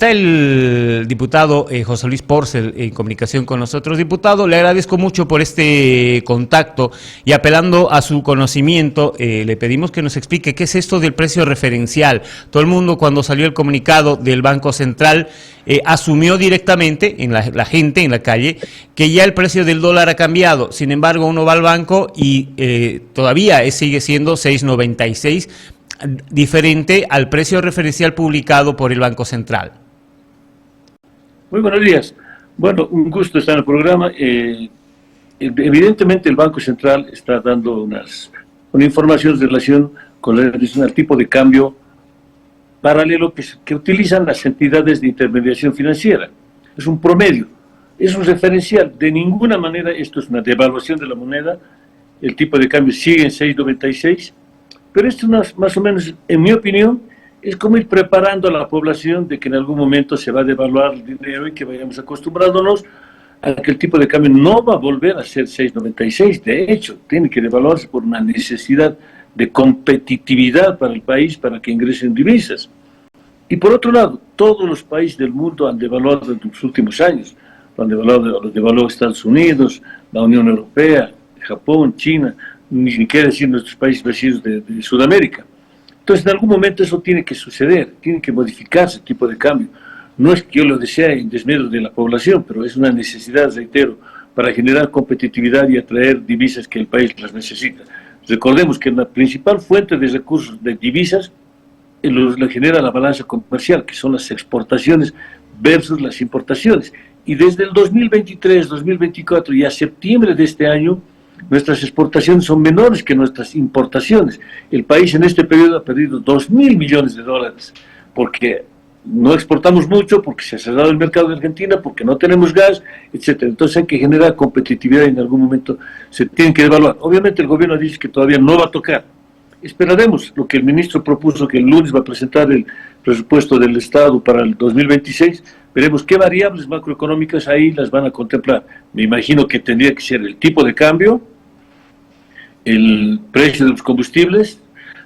Está el diputado José Luis Porcel en comunicación con nosotros. Diputado, le agradezco mucho por este contacto y apelando a su conocimiento, le pedimos que nos explique qué es esto del precio referencial. Todo el mundo, cuando salió el comunicado del Banco Central, asumió directamente, en la gente en la calle, que ya el precio del dólar ha cambiado. Sin embargo, uno va al banco y todavía sigue siendo 6.96, diferente al precio referencial publicado por el Banco Central. Muy buenos días. Bueno, un gusto estar en el programa. Evidentemente el Banco Central está dando una información en relación con el tipo de cambio paralelo que utilizan las entidades de intermediación financiera. Es un promedio, es un referencial. De ninguna manera esto es una devaluación de la moneda. El tipo de cambio sigue en 6.96, pero esto más o menos, en mi opinión, es como ir preparando a la población de que en algún momento se va a devaluar el dinero y que vayamos acostumbrándonos a que el tipo de cambio no va a volver a ser 6.96. De hecho, tiene que devaluarse por una necesidad de competitividad para el país, para que ingresen divisas. Y por otro lado, todos los países del mundo han devaluado en los últimos años. Lo devaluó Estados Unidos, la Unión Europea, Japón, China, ni siquiera decir nuestros países vecinos de Sudamérica. Entonces, en algún momento eso tiene que suceder, tiene que modificarse el tipo de cambio. No es que yo lo desee en desmedro de la población, pero es una necesidad, reitero, para generar competitividad y atraer divisas que el país las necesita. Recordemos que la principal fuente de recursos de divisas la genera la balanza comercial, que son las exportaciones versus las importaciones. Y desde el 2023, 2024 y a septiembre de este año, nuestras exportaciones son menores que nuestras importaciones. El país en este periodo ha perdido 2.000 millones de dólares, porque no exportamos mucho, porque se ha cerrado el mercado de Argentina, porque no tenemos gas, etc. Entonces hay que generar competitividad y en algún momento se tiene que devaluar. Obviamente el gobierno dice que todavía no va a tocar. Esperaremos lo que el ministro propuso, que el lunes va a presentar el presupuesto del Estado para el 2026. Veremos qué variables macroeconómicas ahí las van a contemplar. Me imagino que tendría que ser el tipo de cambio, el precio de los combustibles,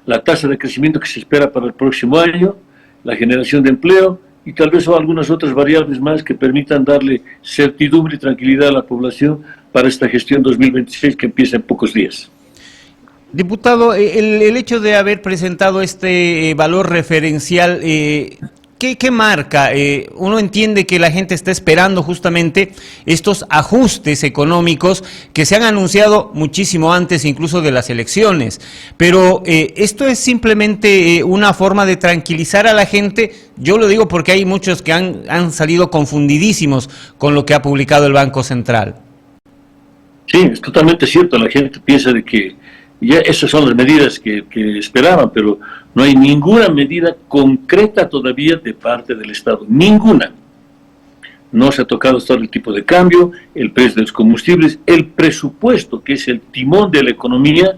la tasa de crecimiento que se espera para el próximo año, la generación de empleo y tal vez algunas otras variables más que permitan darle certidumbre y tranquilidad a la población para esta gestión 2026 que empieza en pocos días. Diputado, el hecho de haber presentado este valor referencial, ¿qué marca? Uno entiende que la gente está esperando justamente estos ajustes económicos que se han anunciado muchísimo antes incluso de las elecciones, pero esto es simplemente una forma de tranquilizar a la gente. Yo lo digo porque hay muchos que han salido confundidísimos con lo que ha publicado el Banco Central. Sí, es totalmente cierto. La gente piensa de que ya esas son las medidas que esperaban, pero no hay ninguna medida concreta todavía de parte del Estado, ninguna. No se ha tocado hasta ahora el tipo de cambio, el precio de los combustibles, el presupuesto, que es el timón de la economía,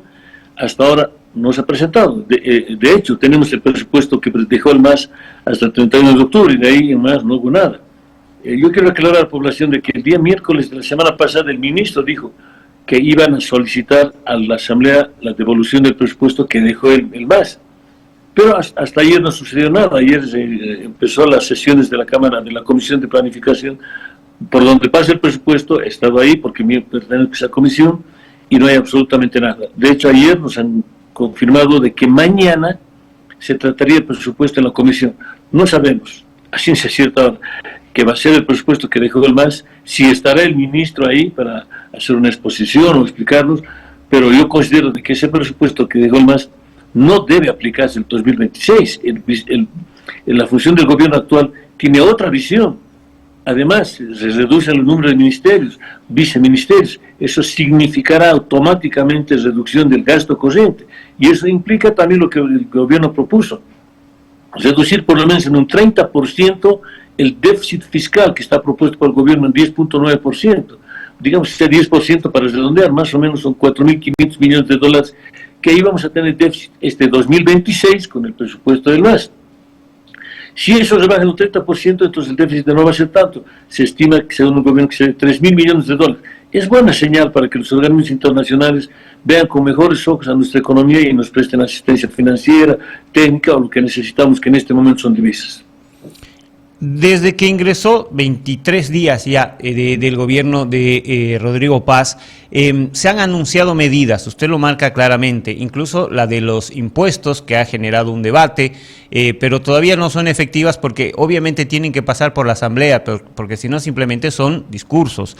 hasta ahora no se ha presentado. De hecho, tenemos el presupuesto que dejó el MAS hasta el 31 de octubre, y de ahí en más no hubo nada. Yo quiero aclarar a la población de que el día miércoles de la semana pasada el ministro dijo que iban a solicitar a la Asamblea la devolución del presupuesto que dejó el MAS. Pero hasta ayer no sucedió nada. Ayer empezó las sesiones de la Cámara, de la Comisión de Planificación, por donde pasa el presupuesto. He estado ahí porque me pertenezco a esa comisión y no hay absolutamente nada. De hecho, ayer nos han confirmado de que mañana se trataría el presupuesto en la comisión. No sabemos, a ciencia cierta ahora, que va a ser el presupuesto que dejó el MAS, si estará el ministro ahí para hacer una exposición o explicarnos, pero yo considero que ese presupuesto que dejó el MAS no debe aplicarse en el 2026. La función del gobierno actual tiene otra visión. Además, se reducen los números de ministerios, viceministerios. Eso significará automáticamente reducción del gasto corriente. Y eso implica también lo que el gobierno propuso. Reducir por lo menos en un 30% el déficit fiscal que está propuesto por el gobierno en 10.9%. Digamos que sea 10% para redondear, más o menos son 4.500 millones de dólares que ahí vamos a tener déficit este 2026 con el presupuesto del MAS. Si eso rebaja en un 30%, entonces el déficit no va a ser tanto. Se estima que según el gobierno que sea de 3.000 millones de dólares. Es buena señal para que los organismos internacionales vean con mejores ojos a nuestra economía y nos presten asistencia financiera, técnica o lo que necesitamos, que en este momento son divisas. Desde que ingresó, 23 días ya del gobierno de Rodrigo Paz, se han anunciado medidas, usted lo marca claramente, incluso la de los impuestos, que ha generado un debate, pero todavía no son efectivas porque obviamente tienen que pasar por la Asamblea, porque si no simplemente son discursos.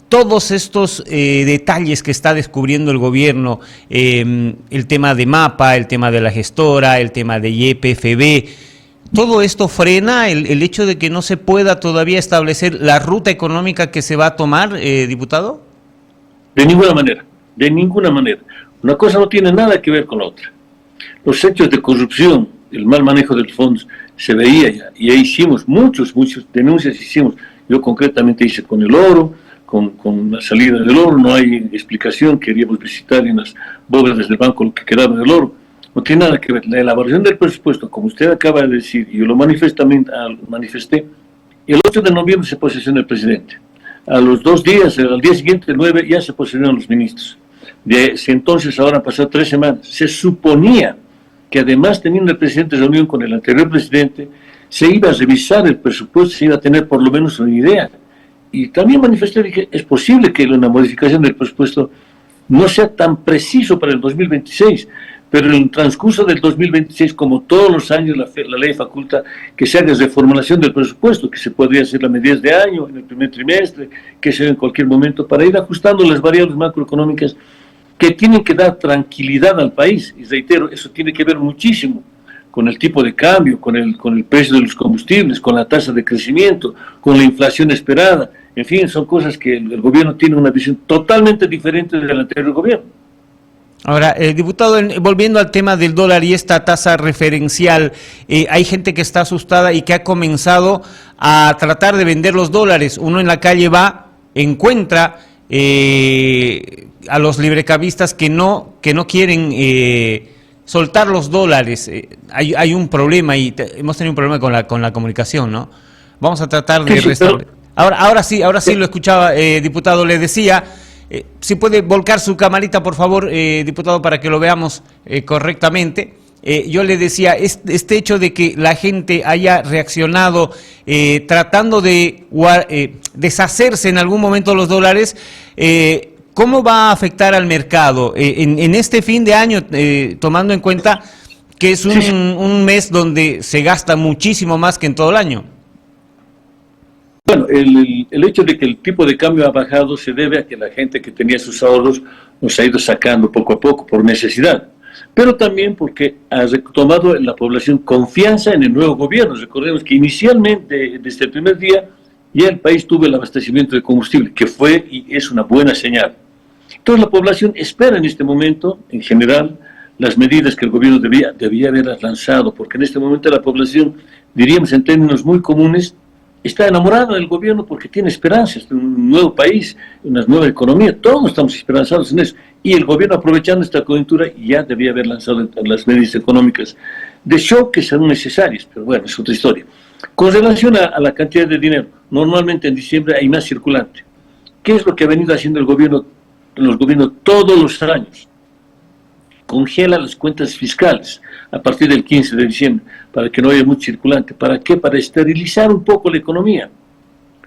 Todos estos detalles que está descubriendo el gobierno, el tema de MAPA, el tema de la gestora, el tema de YPFB, ¿todo esto frena el hecho de que no se pueda todavía establecer la ruta económica que se va a tomar, diputado? De ninguna manera, de ninguna manera. Una cosa no tiene nada que ver con la otra. Los hechos de corrupción, el mal manejo de los fondos, se veía ya, y ahí hicimos muchas denuncias hicimos. Yo concretamente hice con el oro, con la salida del oro, no hay explicación, queríamos visitar en las bóvedas del banco lo que quedaba del oro. No tiene nada que ver. La elaboración del presupuesto, como usted acaba de decir, y yo lo manifesté, el 8 de noviembre se posesiona el presidente. A los 2 días, al día siguiente, el 9, ya se posesionaron los ministros. De ese entonces, ahora han pasado 3 semanas. Se suponía que además, teniendo el presidente reunión con el anterior presidente, se iba a revisar el presupuesto, se iba a tener por lo menos una idea. Y también manifesté que es posible que una modificación del presupuesto no sea tan preciso para el 2026, pero en el transcurso del 2026, como todos los años, la ley faculta que se haga reformulación del presupuesto, que se podría hacer a mediados de año, en el primer trimestre, que sea en cualquier momento, para ir ajustando las variables macroeconómicas que tienen que dar tranquilidad al país. Y reitero, eso tiene que ver muchísimo con el tipo de cambio, con el precio de los combustibles, con la tasa de crecimiento, con la inflación esperada. En fin, son cosas que el gobierno tiene una visión totalmente diferente del anterior gobierno. Ahora, diputado, volviendo al tema del dólar y esta tasa referencial, hay gente que está asustada y que ha comenzado a tratar de vender los dólares. Uno en la calle va, encuentra a los librecambistas que no quieren soltar los dólares. Hay un problema y hemos tenido un problema con la comunicación, ¿no? Vamos a tratar de restablecer. Ahora sí lo escuchaba, diputado, le decía. Si puede volcar su camarita, por favor, diputado, para que lo veamos correctamente. Yo le decía, este hecho de que la gente haya reaccionado tratando de deshacerse en algún momento de los dólares, ¿cómo va a afectar al mercado en este fin de año, tomando en cuenta que es un mes donde se gasta muchísimo más que en todo el año? Bueno, el hecho de que el tipo de cambio ha bajado se debe a que la gente que tenía sus ahorros los ha ido sacando poco a poco por necesidad, pero también porque ha retomado la población confianza en el nuevo gobierno. Recordemos que inicialmente, desde el primer día, ya el país tuvo el abastecimiento de combustible, que fue y es una buena señal. Entonces la población espera en este momento, en general, las medidas que el gobierno debía haber lanzado, porque en este momento la población, diríamos en términos muy comunes, está enamorada del gobierno porque tiene esperanzas de un nuevo país, una nueva economía. Todos estamos esperanzados en eso. Y el gobierno, aprovechando esta coyuntura, ya debía haber lanzado las medidas económicas de shock que son necesarias, pero bueno, es otra historia. Con relación a la cantidad de dinero, normalmente en diciembre hay más circulante. ¿Qué es lo que ha venido haciendo el gobierno, los gobiernos todos los años? Congela las cuentas fiscales a partir del 15 de diciembre para que no haya mucho circulante. ¿Para qué? Para esterilizar un poco la economía.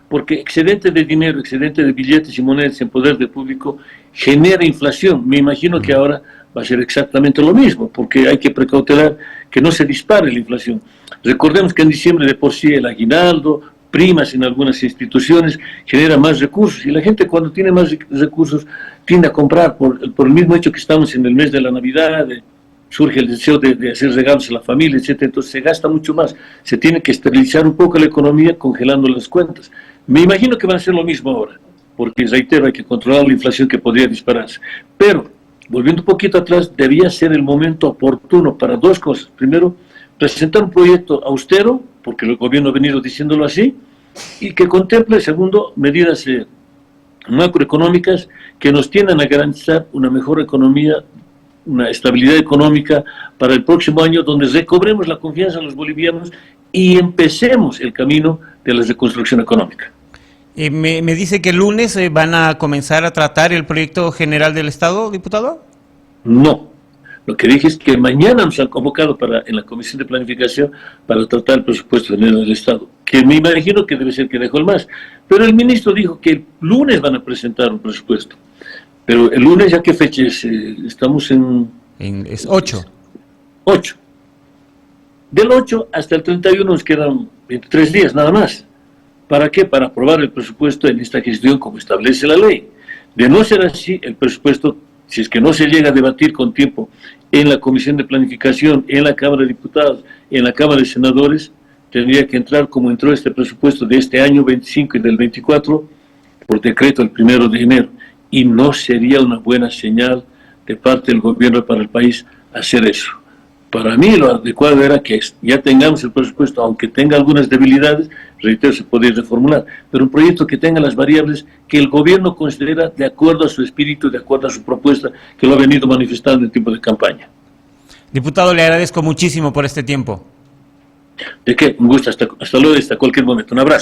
Porque excedente de dinero, excedente de billetes y monedas en poder del público genera inflación. Me imagino que ahora va a ser exactamente lo mismo, porque hay que precautelar que no se dispare la inflación. Recordemos que en diciembre de por sí el aguinaldo, primas en algunas instituciones, genera más recursos, y la gente cuando tiene más recursos tiende a comprar por el mismo hecho que estamos en el mes de la Navidad, surge el deseo de hacer regalos a la familia, etcétera. Entonces se gasta mucho más, se tiene que esterilizar un poco la economía congelando las cuentas. Me imagino que van a hacer lo mismo ahora, porque reitero, hay que controlar la inflación que podría dispararse. Pero, volviendo un poquito atrás, debía ser el momento oportuno para dos cosas. Primero, presentar un proyecto austero, porque el gobierno ha venido diciéndolo así, y que contemple, segundo, medidas macroeconómicas que nos tiendan a garantizar una mejor economía, una estabilidad económica para el próximo año, donde recobremos la confianza de los bolivianos y empecemos el camino de la reconstrucción económica. Me dice que el lunes van a comenzar a tratar el proyecto general del Estado, diputado. No, Lo que dije es que mañana nos han convocado en la Comisión de Planificación para tratar el presupuesto general del Estado, que me imagino que debe ser que dejó el MAS. Pero el ministro dijo que el lunes van a presentar un presupuesto. Pero el lunes, ¿ya qué fecha es? Estamos Es 8. 8. Del 8 hasta el 31 nos quedan 23 días nada más. ¿Para qué? Para aprobar el presupuesto en esta gestión como establece la ley. De no ser así, el presupuesto, si es que no se llega a debatir con tiempo en la Comisión de Planificación, en la Cámara de Diputados, en la Cámara de Senadores, tendría que entrar como entró este presupuesto de este año 25 y del 24 por decreto el 1 de enero. Y no sería una buena señal de parte del gobierno para el país hacer eso. Para mí lo adecuado era que ya tengamos el presupuesto, aunque tenga algunas debilidades, reitero, se podría reformular, pero un proyecto que tenga las variables que el gobierno considera de acuerdo a su espíritu, de acuerdo a su propuesta, que lo ha venido manifestando en tiempo de campaña. Diputado, le agradezco muchísimo por este tiempo. ¿De qué? Un gusto, hasta luego, hasta cualquier momento. Un abrazo.